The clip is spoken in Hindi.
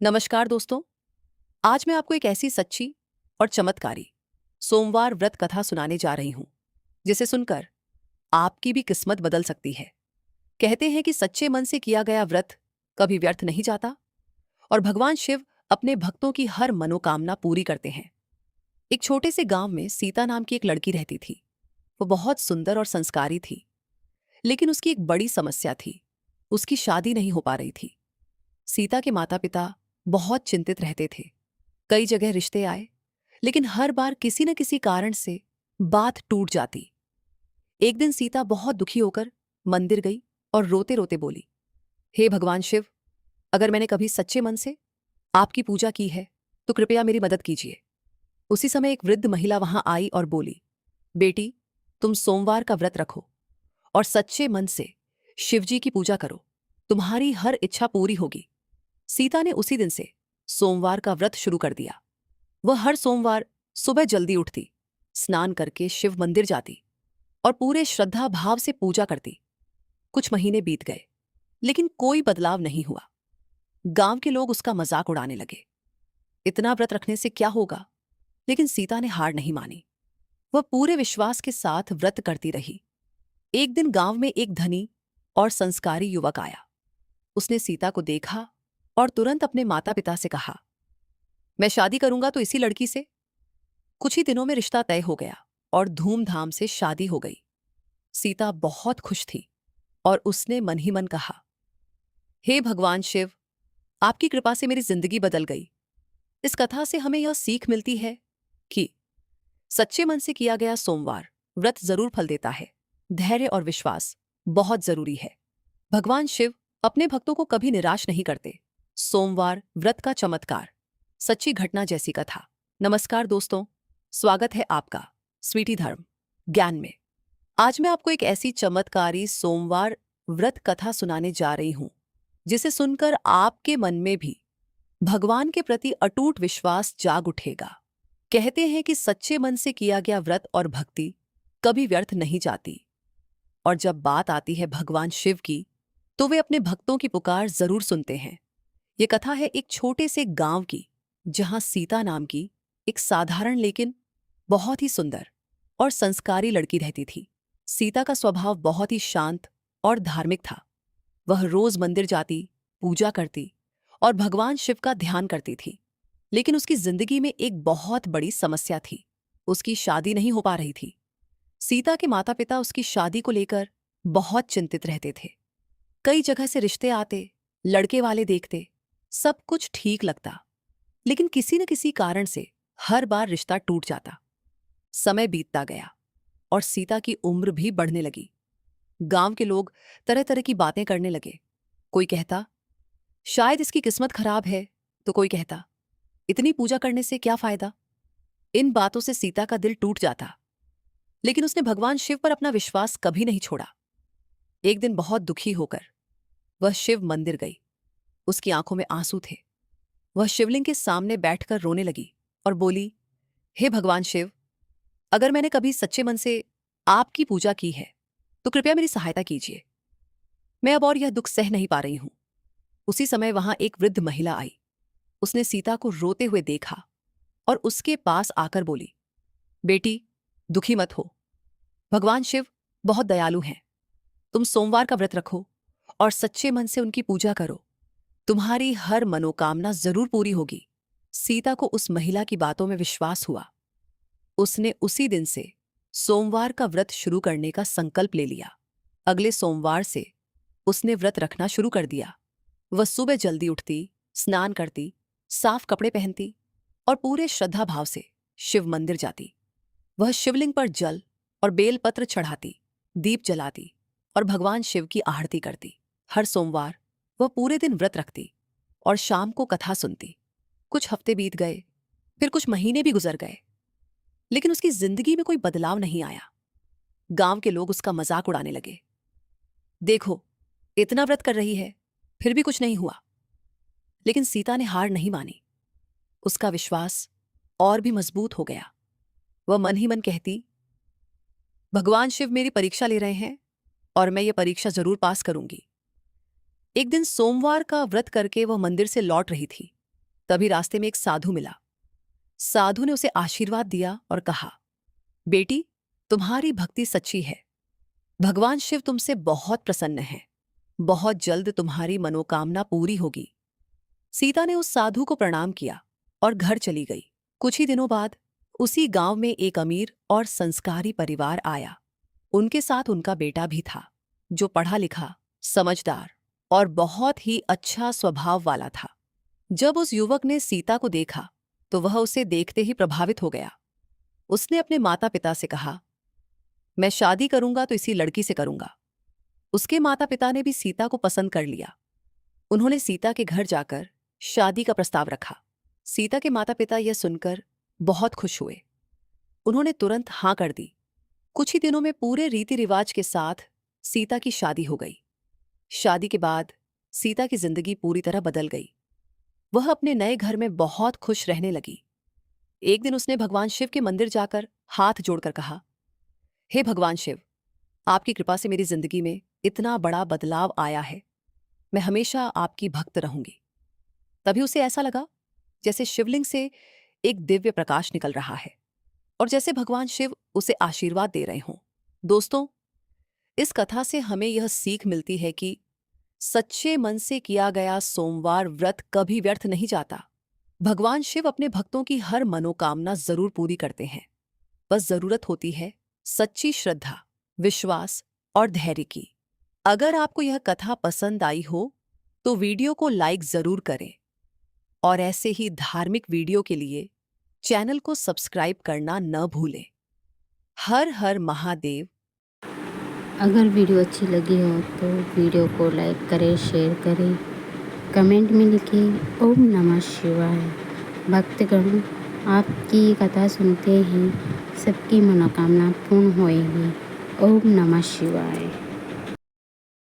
नमस्कार दोस्तों। आज मैं आपको एक ऐसी सच्ची और चमत्कारी सोमवार व्रत कथा सुनाने जा रही हूं जिसे सुनकर आपकी भी किस्मत बदल सकती है। कहते हैं कि सच्चे मन से किया गया व्रत कभी व्यर्थ नहीं जाता और भगवान शिव अपने भक्तों की हर मनोकामना पूरी करते हैं। एक छोटे से गांव में सीता नाम की एक लड़की रहती थी। वो बहुत सुंदर और संस्कारी थी, लेकिन उसकी एक बड़ी समस्या थी। उसकी शादी नहीं हो पा रही थी। सीता के माता पिता बहुत चिंतित रहते थे। कई जगह रिश्ते आए, लेकिन हर बार किसी न किसी कारण से बात टूट जाती। एक दिन सीता बहुत दुखी होकर मंदिर गई और रोते रोते बोली, हे भगवान शिव, अगर मैंने कभी सच्चे मन से आपकी पूजा की है तो कृपया मेरी मदद कीजिए। उसी समय एक वृद्ध महिला वहां आई और बोली, बेटी, तुम सोमवार का व्रत रखो और सच्चे मन से शिवजी की पूजा करो, तुम्हारी हर इच्छा पूरी होगी। सीता ने उसी दिन से सोमवार का व्रत शुरू कर दिया। वह हर सोमवार सुबह जल्दी उठती, स्नान करके शिव मंदिर जाती और पूरे श्रद्धा भाव से पूजा करती। कुछ महीने बीत गए, लेकिन कोई बदलाव नहीं हुआ। गांव के लोग उसका मजाक उड़ाने लगे, इतना व्रत रखने से क्या होगा। लेकिन सीता ने हार नहीं मानी। वह पूरे विश्वास के साथ व्रत करती रही। एक दिन गांव में एक धनी और संस्कारी युवक आया। उसने सीता को देखा और तुरंत अपने माता पिता से कहा, मैं शादी करूंगा तो इसी लड़की से। कुछ ही दिनों में रिश्ता तय हो गया और धूमधाम से शादी हो गई। सीता बहुत खुश थी और उसने मन ही मन कहा, हे भगवान शिव, आपकी कृपा से मेरी जिंदगी बदल गई। इस कथा से हमें यह सीख मिलती है कि सच्चे मन से किया गया सोमवार व्रत जरूर फल देता है। धैर्य और विश्वास बहुत जरूरी है। भगवान शिव अपने भक्तों को कभी निराश नहीं करते। सोमवार व्रत का चमत्कार, सच्ची घटना जैसी कथा। नमस्कार दोस्तों, स्वागत है आपका स्वीटी धर्म ज्ञान में। आज मैं आपको एक ऐसी चमत्कारी सोमवार व्रत कथा सुनाने जा रही हूं जिसे सुनकर आपके मन में भी भगवान के प्रति अटूट विश्वास जाग उठेगा। कहते हैं कि सच्चे मन से किया गया व्रत और भक्ति कभी व्यर्थ नहीं जाती। और जब बात आती है भगवान शिव की, तो वे अपने भक्तों की पुकार जरूर सुनते हैं। ये कथा है एक छोटे से गांव की, जहां सीता नाम की एक साधारण लेकिन बहुत ही सुंदर और संस्कारी लड़की रहती थी। सीता का स्वभाव बहुत ही शांत और धार्मिक था। वह रोज मंदिर जाती, पूजा करती और भगवान शिव का ध्यान करती थी। लेकिन उसकी जिंदगी में एक बहुत बड़ी समस्या थी। उसकी शादी नहीं हो पा रही थी। सीता के माता पिता उसकी शादी को लेकर बहुत चिंतित रहते थे। कई जगह से रिश्ते आते, लड़के वाले देखते, सब कुछ ठीक लगता, लेकिन किसी न किसी कारण से हर बार रिश्ता टूट जाता। समय बीतता गया और सीता की उम्र भी बढ़ने लगी। गांव के लोग तरह तरह की बातें करने लगे। कोई कहता, शायद इसकी किस्मत खराब है, तो कोई कहता, इतनी पूजा करने से क्या फायदा। इन बातों से सीता का दिल टूट जाता, लेकिन उसने भगवान शिव पर अपना विश्वास कभी नहीं छोड़ा। एक दिन बहुत दुखी होकर वह शिव मंदिर गई। उसकी आंखों में आंसू थे। वह शिवलिंग के सामने बैठकर रोने लगी और बोली, हे भगवान शिव, अगर मैंने कभी सच्चे मन से आपकी पूजा की है तो कृपया मेरी सहायता कीजिए। मैं अब और यह दुख सह नहीं पा रही हूं। उसी समय वहां एक वृद्ध महिला आई। उसने सीता को रोते हुए देखा और उसके पास आकर बोली, बेटी, दुखी मत हो। भगवान शिव बहुत दयालु हैं। तुम सोमवार का व्रत रखो और सच्चे मन से उनकी पूजा करो, तुम्हारी हर मनोकामना जरूर पूरी होगी। सीता को उस महिला की बातों में विश्वास हुआ। उसने उसी दिन से सोमवार का व्रत शुरू करने का संकल्प ले लिया। अगले सोमवार से उसने व्रत रखना शुरू कर दिया। वह सुबह जल्दी उठती, स्नान करती, साफ कपड़े पहनती और पूरे श्रद्धा भाव से शिव मंदिर जाती। वह शिवलिंग पर जल और बेलपत्र चढ़ाती, दीप जलाती और भगवान शिव की आरती करती। हर सोमवार वह पूरे दिन व्रत रखती और शाम को कथा सुनती। कुछ हफ्ते बीत गए, फिर कुछ महीने भी गुजर गए, लेकिन उसकी जिंदगी में कोई बदलाव नहीं आया। गांव के लोग उसका मजाक उड़ाने लगे, देखो, इतना व्रत कर रही है, फिर भी कुछ नहीं हुआ। लेकिन सीता ने हार नहीं मानी। उसका विश्वास और भी मजबूत हो गया। वह मन ही मन कहती, भगवान शिव मेरी परीक्षा ले रहे हैं और मैं ये परीक्षा जरूर पास करूंगी। एक दिन सोमवार का व्रत करके वह मंदिर से लौट रही थी। तभी रास्ते में एक साधु मिला। साधु ने उसे आशीर्वाद दिया और कहा, बेटी, तुम्हारी भक्ति सच्ची है। भगवान शिव तुमसे बहुत प्रसन्न हैं। बहुत जल्द तुम्हारी मनोकामना पूरी होगी। सीता ने उस साधु को प्रणाम किया और घर चली गई। कुछ ही दिनों बाद उसी गांव में एक अमीर और संस्कारी परिवार आया। उनके साथ उनका बेटा भी था, जो पढ़ा लिखा, समझदार और बहुत ही अच्छा स्वभाव वाला था। जब उस युवक ने सीता को देखा तो वह उसे देखते ही प्रभावित हो गया। उसने अपने माता पिता से कहा, मैं शादी करूंगा तो इसी लड़की से करूंगा। उसके माता पिता ने भी सीता को पसंद कर लिया। उन्होंने सीता के घर जाकर शादी का प्रस्ताव रखा। सीता के माता पिता यह सुनकर बहुत खुश हुए। उन्होंने तुरंत हां कर दी। कुछ ही दिनों में पूरे रीति रिवाज के साथ सीता की शादी हो गई। शादी के बाद सीता की जिंदगी पूरी तरह बदल गई। वह अपने नए घर में बहुत खुश रहने लगी। एक दिन उसने भगवान शिव के मंदिर जाकर हाथ जोड़कर कहा, हे भगवान शिव, आपकी कृपा से मेरी जिंदगी में इतना बड़ा बदलाव आया है। मैं हमेशा आपकी भक्त रहूंगी। तभी उसे ऐसा लगा जैसे शिवलिंग से एक दिव्य प्रकाश निकल रहा है और जैसे भगवान शिव उसे आशीर्वाद दे रहे हों। दोस्तों, इस कथा से हमें यह सीख मिलती है कि सच्चे मन से किया गया सोमवार व्रत कभी व्यर्थ नहीं जाता। भगवान शिव अपने भक्तों की हर मनोकामना जरूर पूरी करते हैं। बस जरूरत होती है सच्ची श्रद्धा, विश्वास और धैर्य की। अगर आपको यह कथा पसंद आई हो तो वीडियो को लाइक जरूर करें और ऐसे ही धार्मिक वीडियो के लिए चैनल को सब्सक्राइब करना न भूलें। हर हर महादेव। अगर वीडियो अच्छी लगी हो तो वीडियो को लाइक करें, शेयर करें, कमेंट में लिखें ओम नमः शिवाय। भक्तगण, आपकी कथा सुनते ही सबकी मनोकामना पूर्ण होएगी। ओम नमः शिवाय।